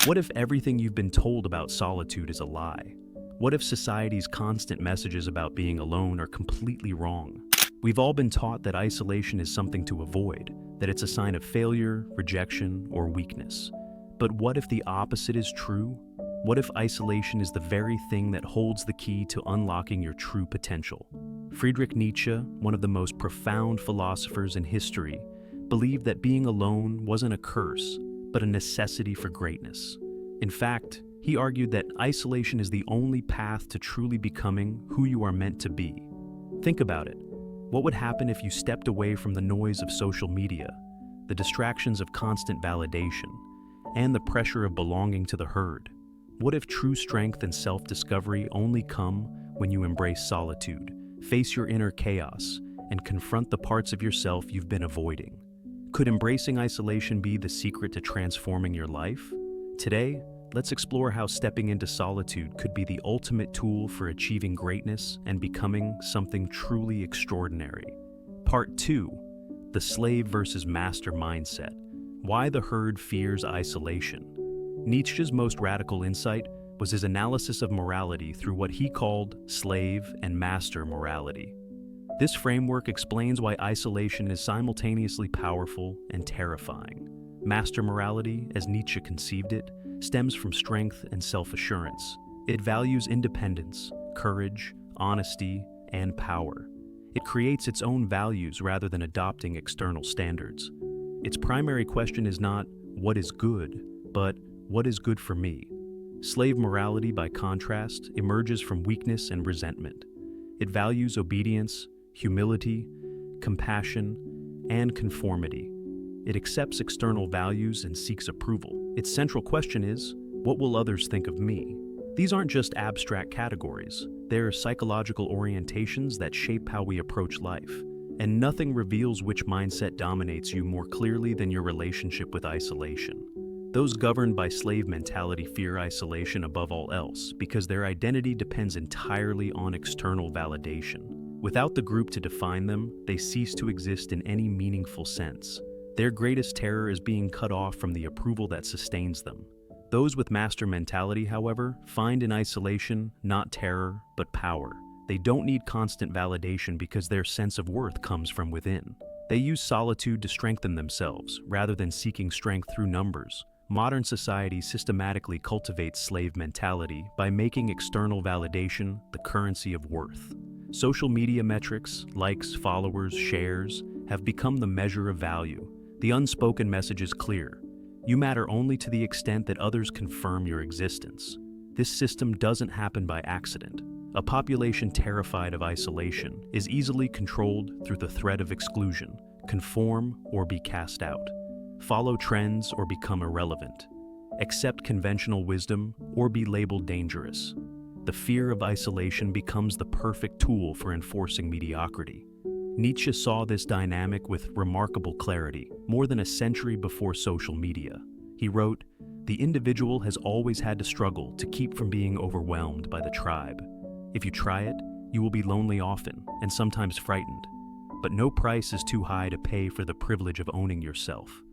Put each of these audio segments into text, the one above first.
What if everything you've been told about solitude is a lie? What if society's constant messages about being alone are completely wrong? We've all been taught that isolation is something to avoid, that it's a sign of failure, rejection, or weakness. But what if the opposite is true? What if isolation is the very thing that holds the key to unlocking your true potential? Friedrich Nietzsche, one of the most profound philosophers in history, believed that being alone wasn't a curse, but a necessity for greatness. In fact, he argued that isolation is the only path to truly becoming who you are meant to be. Think about it. What would happen if you stepped away from the noise of social media, the distractions of constant validation, and the pressure of belonging to the herd? What if true strength and self-discovery only come when you embrace solitude, face your inner chaos, and confront the parts of yourself you've been avoiding? Could embracing isolation be the secret to transforming your life? Today, let's explore how stepping into solitude could be the ultimate tool for achieving greatness and becoming something truly extraordinary. Part 2. The slave versus master mindset. Why the herd fears isolation. Nietzsche's most radical insight was his analysis of morality through what he called slave and master morality. This framework explains why isolation is simultaneously powerful and terrifying. Master morality, as Nietzsche conceived it, stems from strength and self-assurance. It values independence, courage, honesty, and power. It creates its own values rather than adopting external standards. Its primary question is not, what is good, but what is good for me? Slave morality, by contrast, emerges from weakness and resentment. It values obedience, humility, compassion, and conformity. It accepts external values and seeks approval. Its central question is, what will others think of me? These aren't just abstract categories. They're psychological orientations that shape how we approach life. And nothing reveals which mindset dominates you more clearly than your relationship with isolation. Those governed by slave mentality fear isolation above all else because their identity depends entirely on external validation. Without the group to define them, they cease to exist in any meaningful sense. Their greatest terror is being cut off from the approval that sustains them. Those with master mentality, however, find in isolation not terror, but power. They don't need constant validation because their sense of worth comes from within. They use solitude to strengthen themselves, rather than seeking strength through numbers. Modern society systematically cultivates slave mentality by making external validation the currency of worth. Social media metrics, likes, followers, shares, have become the measure of value. The unspoken message is clear. You matter only to the extent that others confirm your existence. This system doesn't happen by accident. A population terrified of isolation is easily controlled through the threat of exclusion, conform or be cast out, follow trends or become irrelevant, accept conventional wisdom or be labeled dangerous. The fear of isolation becomes the perfect tool for enforcing mediocrity. Nietzsche saw this dynamic with remarkable clarity more than a century before social media. He wrote, "The individual has always had to struggle to keep from being overwhelmed by the tribe. If you try it, you will be lonely often and sometimes frightened. But no price is too high to pay for the privilege of owning yourself."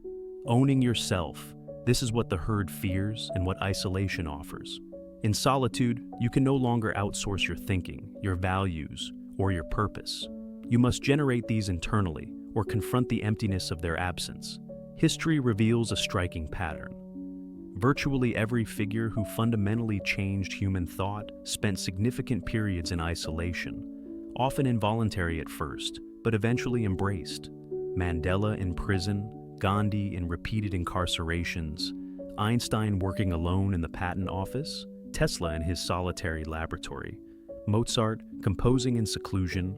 Owning yourself, this is what the herd fears and what isolation offers. In solitude, you can no longer outsource your thinking, your values, or your purpose. You must generate these internally or confront the emptiness of their absence. History reveals a striking pattern. Virtually every figure who fundamentally changed human thought spent significant periods in isolation, often involuntary at first, but eventually embraced. Mandela in prison, Gandhi in repeated incarcerations, Einstein working alone in the patent office, Tesla in his solitary laboratory, Mozart composing in seclusion,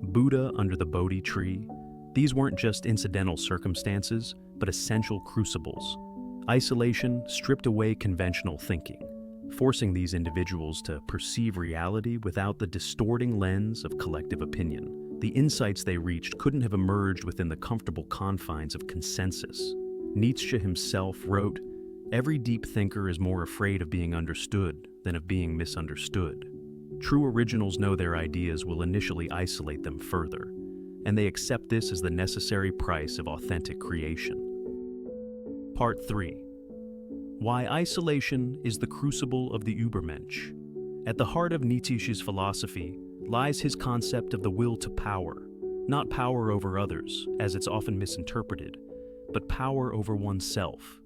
Buddha under the Bodhi tree. These weren't just incidental circumstances, but essential crucibles. Isolation stripped away conventional thinking, forcing these individuals to perceive reality without the distorting lens of collective opinion. The insights they reached couldn't have emerged within the comfortable confines of consensus. Nietzsche himself wrote, "Every deep thinker is more afraid of being understood than of being misunderstood." True originals know their ideas will initially isolate them further, and they accept this as the necessary price of authentic creation. Part 3. Why isolation is the crucible of the Übermensch. At the heart of Nietzsche's philosophy lies his concept of the will to power, not power over others, as it's often misinterpreted, but power over oneself.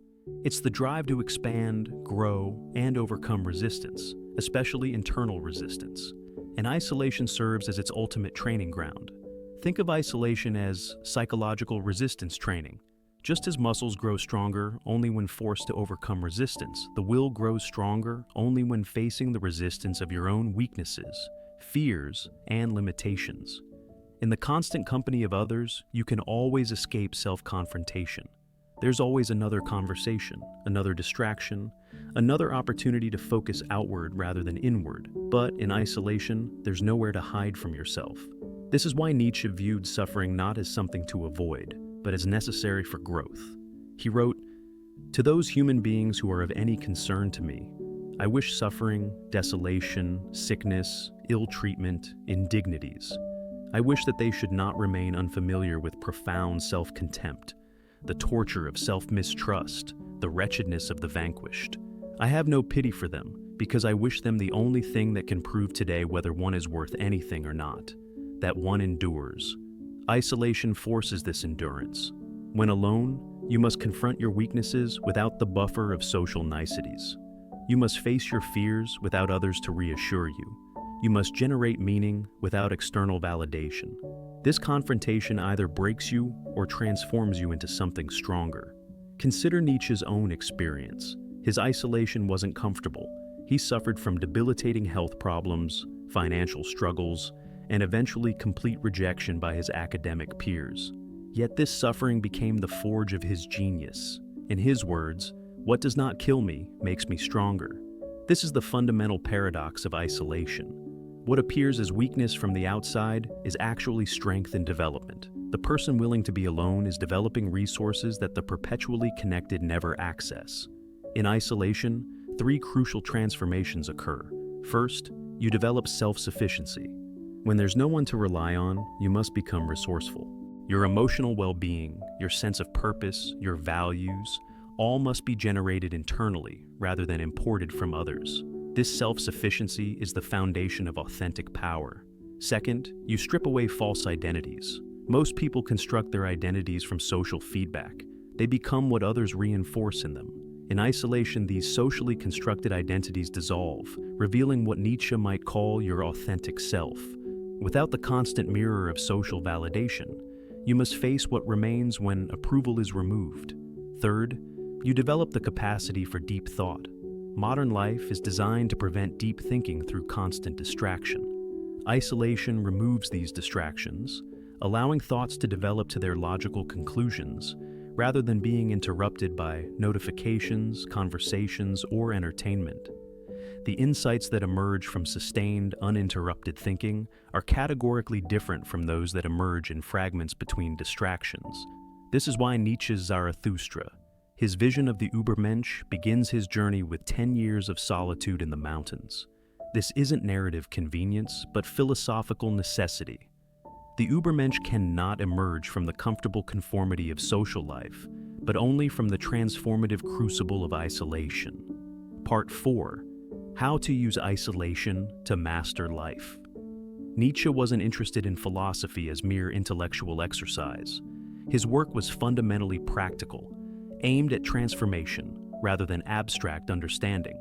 It's the drive to expand, grow, and overcome resistance, especially internal resistance. And isolation serves as its ultimate training ground. Think of isolation as psychological resistance training. Just as muscles grow stronger only when forced to overcome resistance, the will grows stronger only when facing the resistance of your own weaknesses, fears, and limitations. In the constant company of others, you can always escape self-confrontation. There's always another conversation, another distraction, another opportunity to focus outward rather than inward. But in isolation, there's nowhere to hide from yourself. This is why Nietzsche viewed suffering not as something to avoid, but as necessary for growth. He wrote, "To those human beings who are of any concern to me, I wish suffering, desolation, sickness, ill treatment, indignities. I wish that they should not remain unfamiliar with profound self-contempt, the torture of self-mistrust, the wretchedness of the vanquished. I have no pity for them, because I wish them the only thing that can prove today whether one is worth anything or not, that one endures. Isolation forces this endurance. When alone, you must confront your weaknesses without the buffer of social niceties. You must face your fears without others to reassure you. You must generate meaning without external validation. This confrontation either breaks you or transforms you into something stronger. Consider Nietzsche's own experience. His isolation wasn't comfortable. He suffered from debilitating health problems, financial struggles, and eventually complete rejection by his academic peers. Yet this suffering became the forge of his genius. In his words, "What does not kill me makes me stronger." This is the fundamental paradox of isolation. What appears as weakness from the outside is actually strength and development. The person willing to be alone is developing resources that the perpetually connected never access. In isolation, three crucial transformations occur. First, you develop self-sufficiency. When there's no one to rely on, you must become resourceful. Your emotional well-being, your sense of purpose, your values, all must be generated internally rather than imported from others. This self-sufficiency is the foundation of authentic power. Second, you strip away false identities. Most people construct their identities from social feedback. They become what others reinforce in them. In isolation, these socially constructed identities dissolve, revealing what Nietzsche might call your authentic self. Without the constant mirror of social validation, you must face what remains when approval is removed. Third, you develop the capacity for deep thought. Modern life is designed to prevent deep thinking through constant distraction. Isolation removes these distractions, allowing thoughts to develop to their logical conclusions, rather than being interrupted by notifications, conversations, or entertainment. The insights that emerge from sustained, uninterrupted thinking are categorically different from those that emerge in fragments between distractions. This is why Nietzsche's Zarathustra, his vision of the Übermensch, begins his journey with 10 years of solitude in the mountains. This isn't narrative convenience, but philosophical necessity. The Übermensch cannot emerge from the comfortable conformity of social life, but only from the transformative crucible of isolation. Part 4. How to use isolation to master life. Nietzsche wasn't interested in philosophy as mere intellectual exercise. His work was fundamentally practical, aimed at transformation rather than abstract understanding.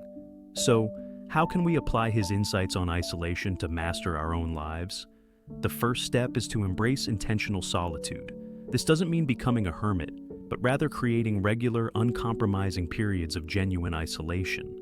So, how can we apply his insights on isolation to master our own lives? The first step is to embrace intentional solitude. This doesn't mean becoming a hermit, but rather creating regular, uncompromising periods of genuine isolation.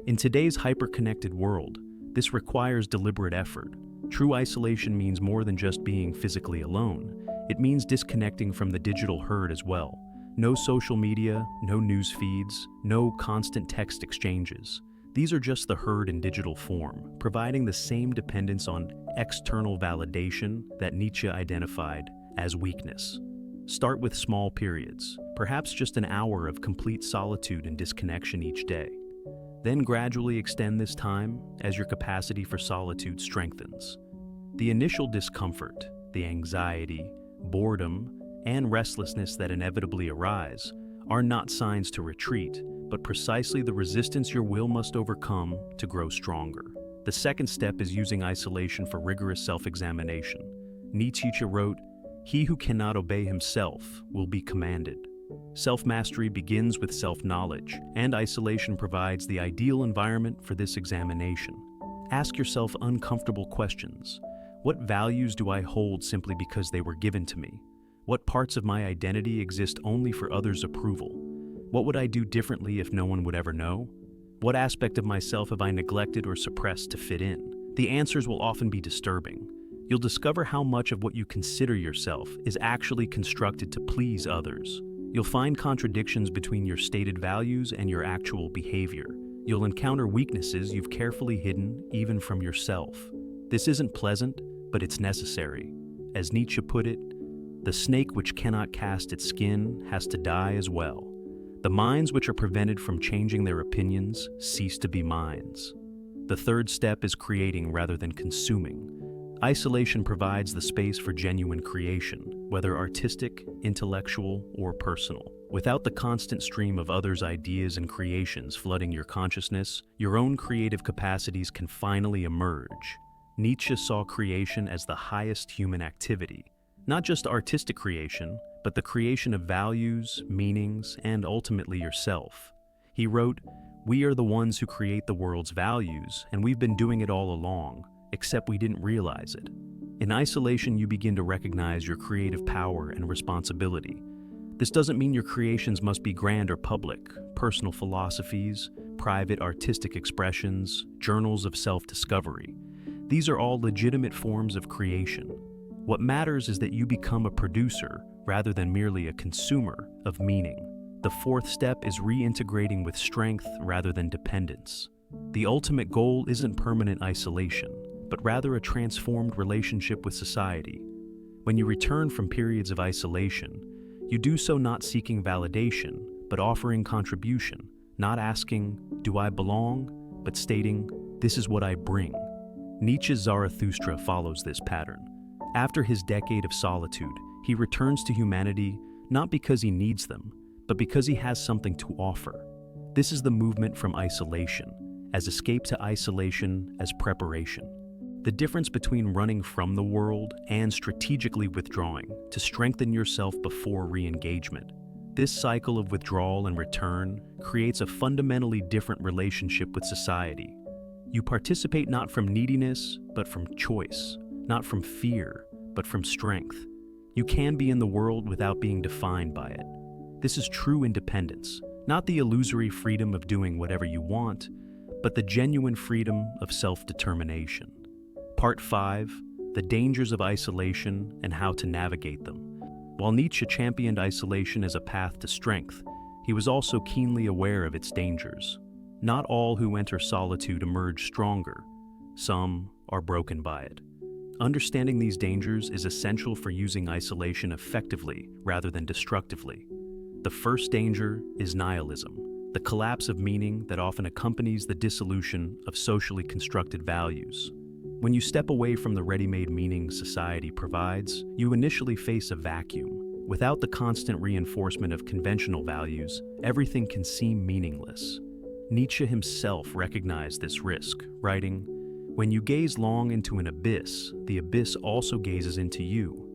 In today's hyper-connected world, this requires deliberate effort. True isolation means more than just being physically alone. It means disconnecting from the digital herd as well. No social media, no news feeds, no constant text exchanges. These are just the herd in digital form, providing the same dependence on external validation that Nietzsche identified as weakness. Start with small periods, perhaps just an hour of complete solitude and disconnection each day. Then gradually extend this time as your capacity for solitude strengthens. The initial discomfort, the anxiety, boredom, and restlessness that inevitably arise are not signs to retreat, but precisely the resistance your will must overcome to grow stronger. The second step is using isolation for rigorous self-examination. Nietzsche wrote, "He who cannot obey himself will be commanded." Self-mastery begins with self-knowledge, and isolation provides the ideal environment for this examination. Ask yourself uncomfortable questions. What values do I hold simply because they were given to me? What parts of my identity exist only for others' approval? What would I do differently if no one would ever know? What aspect of myself have I neglected or suppressed to fit in? The answers will often be disturbing. You'll discover how much of what you consider yourself is actually constructed to please others. You'll find contradictions between your stated values and your actual behavior. You'll encounter weaknesses you've carefully hidden even from yourself. This isn't pleasant, but it's necessary. As Nietzsche put it, "The snake which cannot cast its skin has to die as well." The minds which are prevented from changing their opinions cease to be minds. The third step is creating rather than consuming. Isolation provides the space for genuine creation, whether artistic, intellectual, or personal. Without the constant stream of others' ideas and creations flooding your consciousness, your own creative capacities can finally emerge. Nietzsche saw creation as the highest human activity. Not just artistic creation, but the creation of values, meanings, and ultimately yourself. He wrote, "We are the ones who create the world's values, and we've been doing it all along, except we didn't realize it." In isolation, you begin to recognize your creative power and responsibility. This doesn't mean your creations must be grand or public. Personal philosophies, private artistic expressions, journals of self-discovery. These are all legitimate forms of creation. What matters is that you become a producer rather than merely a consumer of meaning. The fourth step is reintegrating with strength rather than dependence. The ultimate goal isn't permanent isolation, but rather a transformed relationship with society. When you return from periods of isolation, you do so not seeking validation, but offering contribution, not asking, "Do I belong?" but stating, "This is what I bring." Nietzsche's Zarathustra follows this pattern. After his decade of solitude, he returns to humanity not because he needs them, but because he has something to offer. This is the movement from isolation, as escape to isolation as preparation. The difference between running from the world and strategically withdrawing to strengthen yourself before re-engagement. This cycle of withdrawal and return creates a fundamentally different relationship with society. You participate not from neediness, but from choice, not from fear, but from strength. You can be in the world without being defined by it. This is true independence, not the illusory freedom of doing whatever you want, but the genuine freedom of self-determination. Part 5, The Dangers of Isolation and How to Navigate Them. While Nietzsche championed isolation as a path to strength, he was also keenly aware of its dangers. Not all who enter solitude emerge stronger. Some are broken by it. Understanding these dangers is essential for using isolation effectively rather than destructively. The first danger is nihilism, the collapse of meaning that often accompanies the dissolution of socially constructed values. When you step away from the ready-made meaning society provides, you initially face a vacuum. Without the constant reinforcement of conventional values, everything can seem meaningless. Nietzsche himself recognized this risk, writing, "When you gaze long into an abyss, the abyss also gazes into you."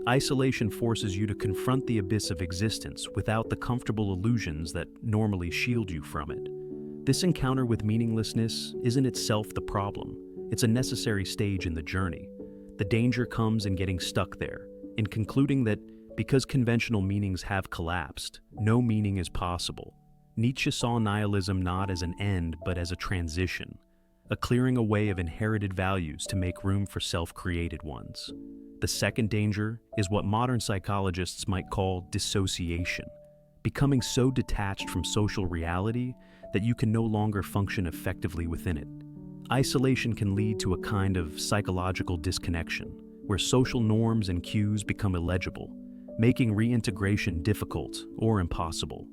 Isolation forces you to confront the abyss of existence without the comfortable illusions that normally shield you from it. This encounter with meaninglessness isn't itself the problem. It's a necessary stage in the journey. The danger comes in getting stuck there, in concluding that because conventional meanings have collapsed, no meaning is possible. Nietzsche saw nihilism not as an end but as a transition, a clearing away of inherited values to make room for self-created ones. The second danger is what modern psychologists might call dissociation, becoming so detached from social reality that you can no longer function effectively within it. Isolation can lead to a kind of psychological disconnection, where social norms and cues become illegible, making reintegration difficult or impossible.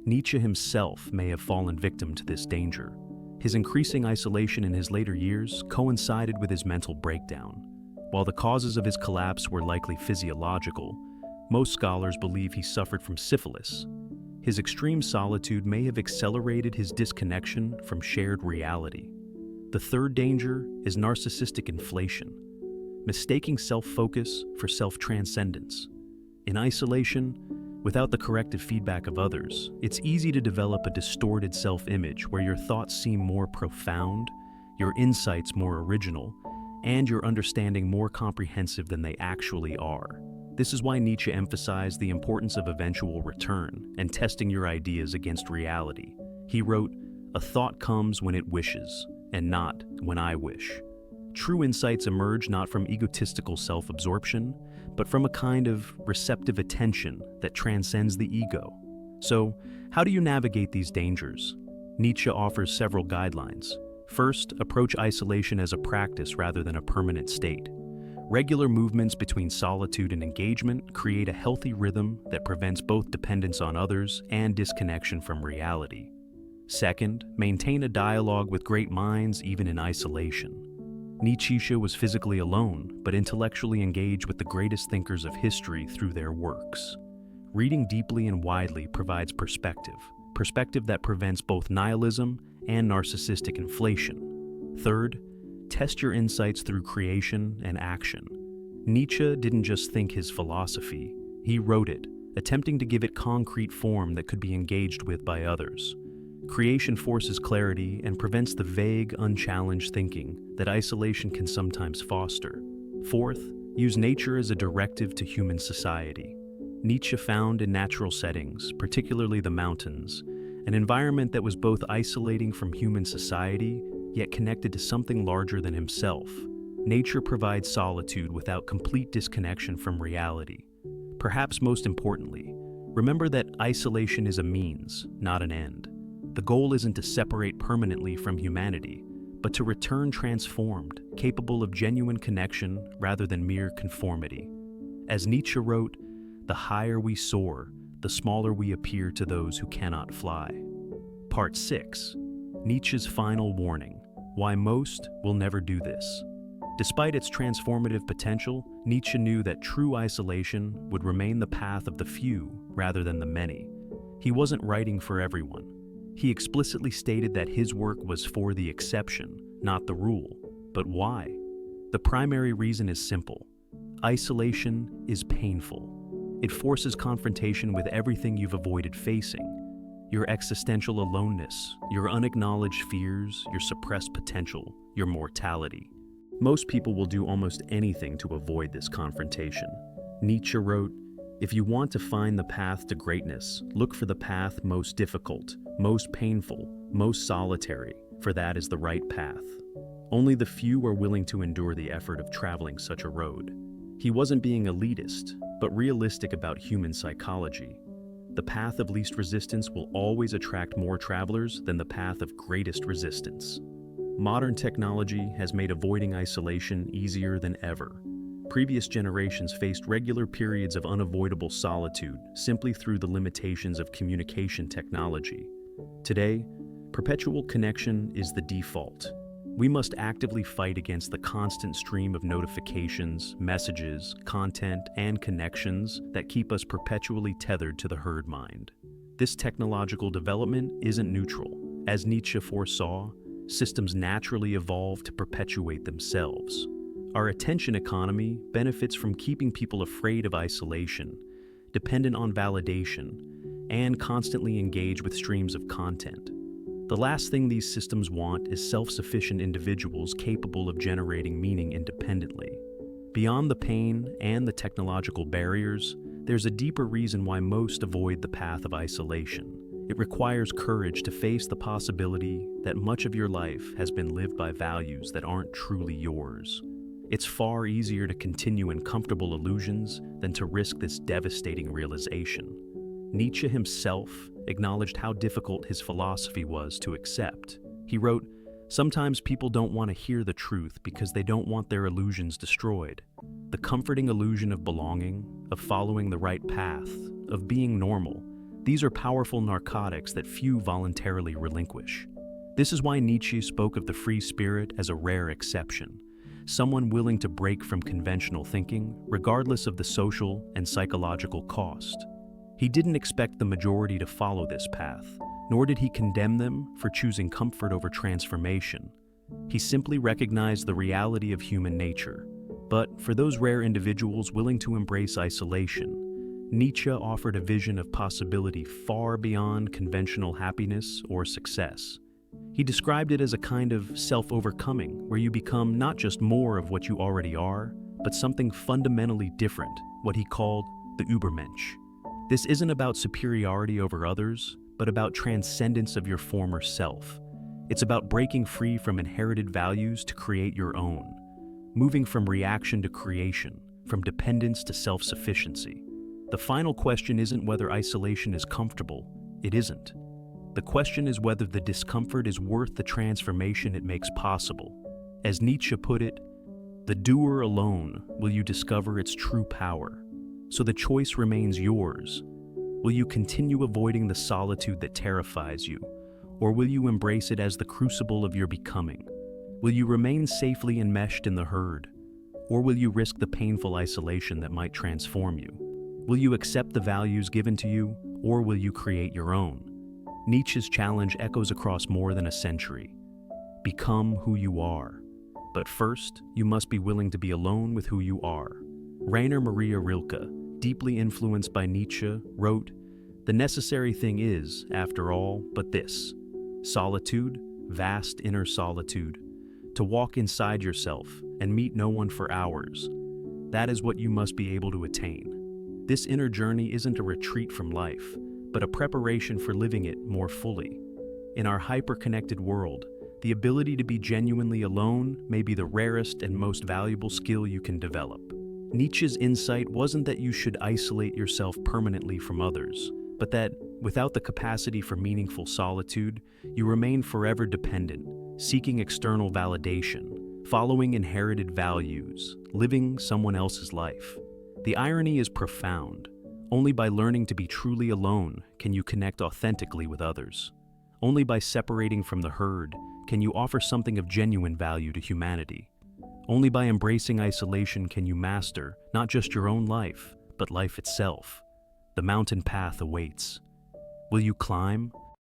Nietzsche himself may have fallen victim to this danger. His increasing isolation in his later years coincided with his mental breakdown. While the causes of his collapse were likely physiological, most scholars believe he suffered from syphilis. his extreme solitude may have accelerated his disconnection from shared reality. The third danger is narcissistic inflation, mistaking self-focus for self-transcendence. In isolation, without the corrective feedback of others, it's easy to develop a distorted self-image where your thoughts seem more profound, your insights more original, and your understanding more comprehensive than they actually are. This is why Nietzsche emphasized the importance of eventual return and testing your ideas against reality. He wrote, "A thought comes when it wishes, and not when I wish." True insights emerge not from egotistical self-absorption, but from a kind of receptive attention that transcends the ego. So, how do you navigate these dangers? Nietzsche offers several guidelines. First, approach isolation as a practice rather than a permanent state. Regular movements between solitude and engagement create a healthy rhythm that prevents both dependence on others and disconnection from reality. Second, maintain a dialogue with great minds even in isolation. Nietzsche was physically alone, but intellectually engaged with the greatest thinkers of history through their works. Reading deeply and widely provides perspective that prevents both nihilism and narcissistic inflation. Third, test your insights through creation and action. Nietzsche didn't just think his philosophy, he wrote it, attempting to give it concrete form that could be engaged with by others. Creation forces clarity and prevents the vague, unchallenged thinking that isolation can sometimes foster. Fourth, use nature as a directive to human society. Nietzsche found in natural settings, particularly the mountains, an environment that was both isolating from human society, yet connected to something larger than himself. Nature provides solitude without complete disconnection from reality. Perhaps most importantly, remember that isolation is a means, not an end. The goal isn't to separate permanently from humanity, but to return transformed, capable of genuine connection rather than mere conformity. As Nietzsche wrote, "The higher we soar, the smaller we appear to those who cannot fly." Part 6. Nietzsche's final warning: why most will never do this. Despite its transformative potential, Nietzsche knew that true isolation would remain the path of the few rather than the many. He wasn't writing for everyone. He explicitly stated that his work was for the exception, not the rule. But why? The primary reason is simple. Isolation is painful. It forces confrontation with everything you've avoided facing. Your existential aloneness, your unacknowledged fears, your suppressed potential, your mortality. Most people will do almost anything to avoid this confrontation. Nietzsche wrote, "If you want to find the path to greatness, look for the path most difficult, most painful, most solitary, for that is the right path. Only the few are willing to endure the effort of traveling such a road." He wasn't being elitist, but realistic about human psychology. The path of least resistance will always attract more travelers than the path of greatest resistance. Modern technology has made avoiding isolation easier than ever. Previous generations faced regular periods of unavoidable solitude simply through the limitations of communication technology. Today, perpetual connection is the default. We must actively fight against the constant stream of notifications, messages, content, and connections that keep us perpetually tethered to the herd mind. This technological development isn't neutral. As Nietzsche foresaw, systems naturally evolve to perpetuate themselves. Our attention economy benefits from keeping people afraid of isolation, dependent on validation, and constantly engaged with streams of content. The last thing these systems want is self-sufficient individuals capable of generating meaning independently. Beyond the pain and the technological barriers, there's a deeper reason why most avoid the path of isolation. It requires courage to face the possibility that much of your life has been lived by values that aren't truly yours. It's far easier to continue in comfortable illusions than to risk this devastating realization. Nietzsche himself acknowledged how difficult his philosophy was to accept. He wrote, "Sometimes people don't want to hear the truth because they don't want their illusions destroyed. The comforting illusion of belonging, of following the right path, of being normal, these are powerful narcotics that few voluntarily relinquish." This is why Nietzsche spoke of the free spirit as a rare exception, someone willing to break from conventional thinking, regardless of the social and psychological cost. He didn't expect the majority to follow this path, nor did he condemn them for choosing comfort over transformation. He simply recognized the reality of human nature. But for those rare individuals willing to embrace isolation, Nietzsche offered a vision of possibility far beyond conventional happiness or success. He described it as a kind of self-overcoming, where you become not just more of what you already are, but something fundamentally different, what he called the Übermensch. This isn't about superiority over others, but about transcendence of your former self. It's about breaking free from inherited values to create your own, moving from reaction to creation, from dependence to self-sufficiency. The final question isn't whether isolation is comfortable. It isn't. The question is whether the discomfort is worth the transformation it makes possible. As Nietzsche put it, the doer alone will you discover its true power. So the choice remains yours. Will you continue avoiding the solitude that terrifies you, or will you embrace it as the crucible of your becoming? Will you remain safely enmeshed in the herd, or will you risk the painful isolation that might transform you? Will you accept the values given to you, or will you create your own? Nietzsche's challenge echoes across more than a century. Become who you are. But first, you must be willing to be alone with who you are. Rainer Maria Rilke, deeply influenced by Nietzsche, wrote, "The necessary thing is, after all, but this: solitude, vast inner solitude, to walk inside yourself and meet no one for hours. That is what you must be able to attain. This inner journey isn't a retreat from life, but a preparation for living it more fully. In our hyper-connected world, the ability to be genuinely alone may be the rarest and most valuable skill you can develop." Nietzsche's insight wasn't that you should isolate yourself permanently from others, but that, without the capacity for meaningful solitude, you remain forever dependent, seeking external validation, following inherited values, living someone else's life. The irony is profound. Only by learning to be truly alone can you connect authentically with others. Only by separating from the herd can you offer something of genuine value to humanity. Only by embracing isolation can you master not just your own life, but life itself. The mountain path awaits. Will you climb,